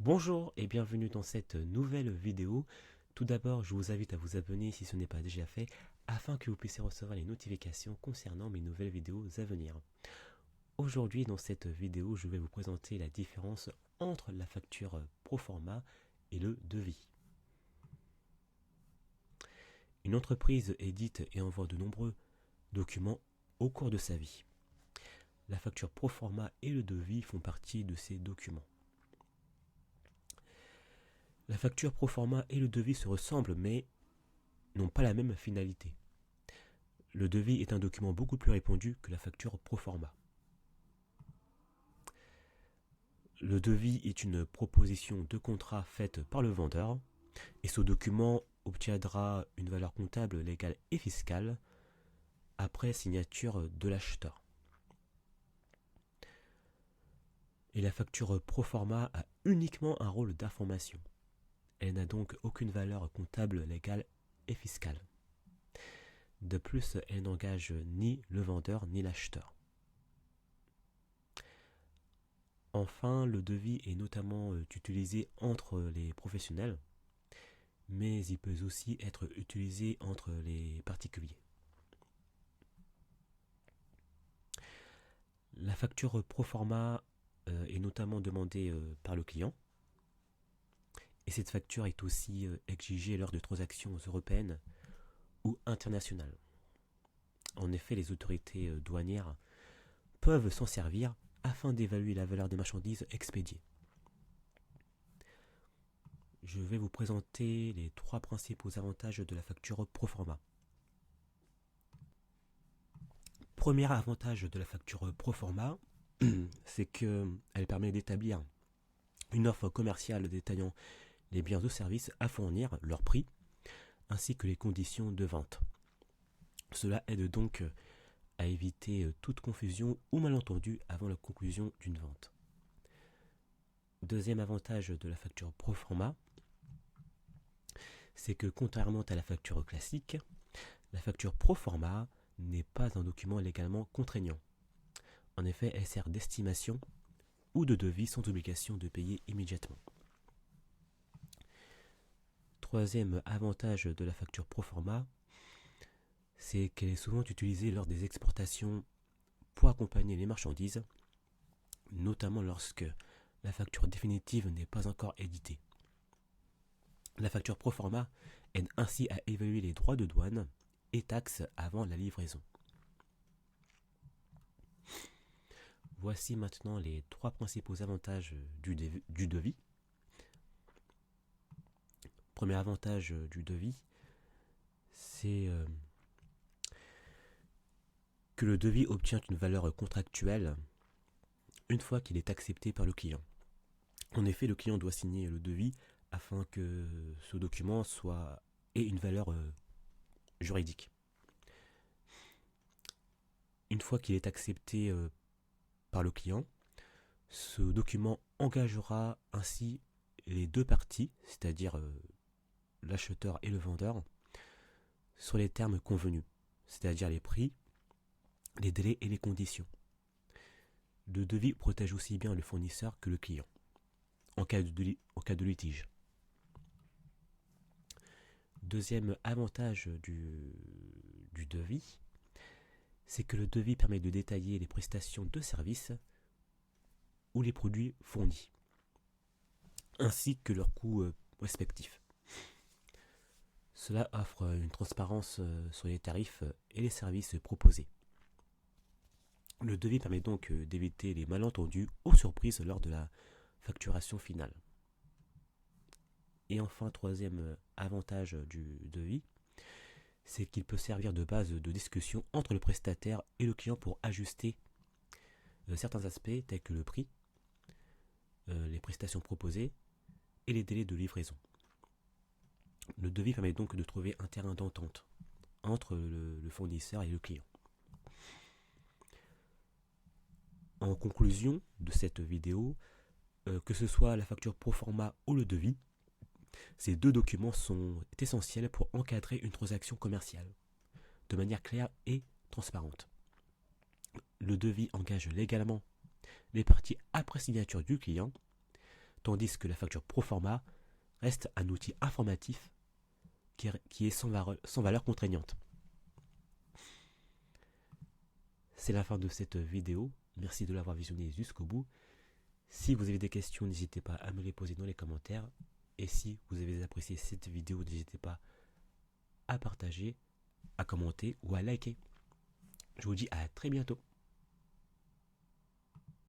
Bonjour et bienvenue dans cette nouvelle vidéo. Tout d'abord, je vous invite à vous abonner si ce n'est pas déjà fait, afin que vous puissiez recevoir les notifications concernant mes nouvelles vidéos à venir. Aujourd'hui, dans cette vidéo, je vais vous présenter la différence entre la facture Proforma et le devis. Une entreprise édite et envoie de nombreux documents au cours de sa vie. La facture Proforma et le devis font partie de ces documents. La facture Proforma et le devis se ressemblent mais n'ont pas la même finalité. Le devis est un document beaucoup plus répandu que la facture Proforma. Le devis est une proposition de contrat faite par le vendeur et ce document obtiendra une valeur comptable, légale et fiscale après signature de l'acheteur. Et la facture Proforma a uniquement un rôle d'information. Elle n'a donc aucune valeur comptable, légale et fiscale. De plus, elle n'engage ni le vendeur ni l'acheteur. Enfin, le devis est notamment utilisé entre les professionnels, mais il peut aussi être utilisé entre les particuliers. La facture Proforma est notamment demandée par le client, et cette facture est aussi exigée lors de transactions européennes ou internationales. En effet, les autorités douanières peuvent s'en servir afin d'évaluer la valeur des marchandises expédiées. Je vais vous présenter les trois principaux avantages de la facture Proforma. Premier avantage de la facture Proforma, c'est qu'elle permet d'établir une offre commerciale détaillant les biens ou services à fournir, leur prix, ainsi que les conditions de vente. Cela aide donc à éviter toute confusion ou malentendu avant la conclusion d'une vente. Deuxième avantage de la facture Proforma, c'est que contrairement à la facture classique, la facture Proforma n'est pas un document légalement contraignant. En effet, elle sert d'estimation ou de devis sans obligation de payer immédiatement. Troisième avantage de la facture Proforma, c'est qu'elle est souvent utilisée lors des exportations pour accompagner les marchandises, notamment lorsque la facture définitive n'est pas encore éditée. La facture Proforma aide ainsi à évaluer les droits de douane et taxes avant la livraison. Voici maintenant les trois principaux avantages du devis. Premier avantage du devis, c'est que le devis obtient une valeur contractuelle une fois qu'il est accepté par le client. En effet, le client doit signer le devis afin que ce document ait une valeur juridique. Une fois qu'il est accepté par le client, ce document engagera ainsi les deux parties, c'est-à-dire l'acheteur et le vendeur, sur les termes convenus, c'est-à-dire les prix, les délais et les conditions. Le devis protège aussi bien le fournisseur que le client, en cas de litige. Deuxième avantage du devis, c'est que le devis permet de détailler les prestations de services ou les produits fournis, ainsi que leurs coûts respectifs. Cela offre une transparence sur les tarifs et les services proposés. Le devis permet donc d'éviter les malentendus ou surprises lors de la facturation finale. Et enfin, troisième avantage du devis, c'est qu'il peut servir de base de discussion entre le prestataire et le client pour ajuster certains aspects tels que le prix, les prestations proposées et les délais de livraison. Le devis permet donc de trouver un terrain d'entente entre le fournisseur et le client. En conclusion de cette vidéo, que ce soit la facture Proforma ou le devis, ces deux documents sont essentiels pour encadrer une transaction commerciale de manière claire et transparente. Le devis engage légalement les parties après signature du client, tandis que la facture pro forma reste un outil informatif qui est sans valeur contraignante. C'est la fin de cette vidéo. Merci de l'avoir visionnée jusqu'au bout. Si vous avez des questions, n'hésitez pas à me les poser dans les commentaires. Et si vous avez apprécié cette vidéo, n'hésitez pas à partager, à commenter ou à liker. Je vous dis à très bientôt.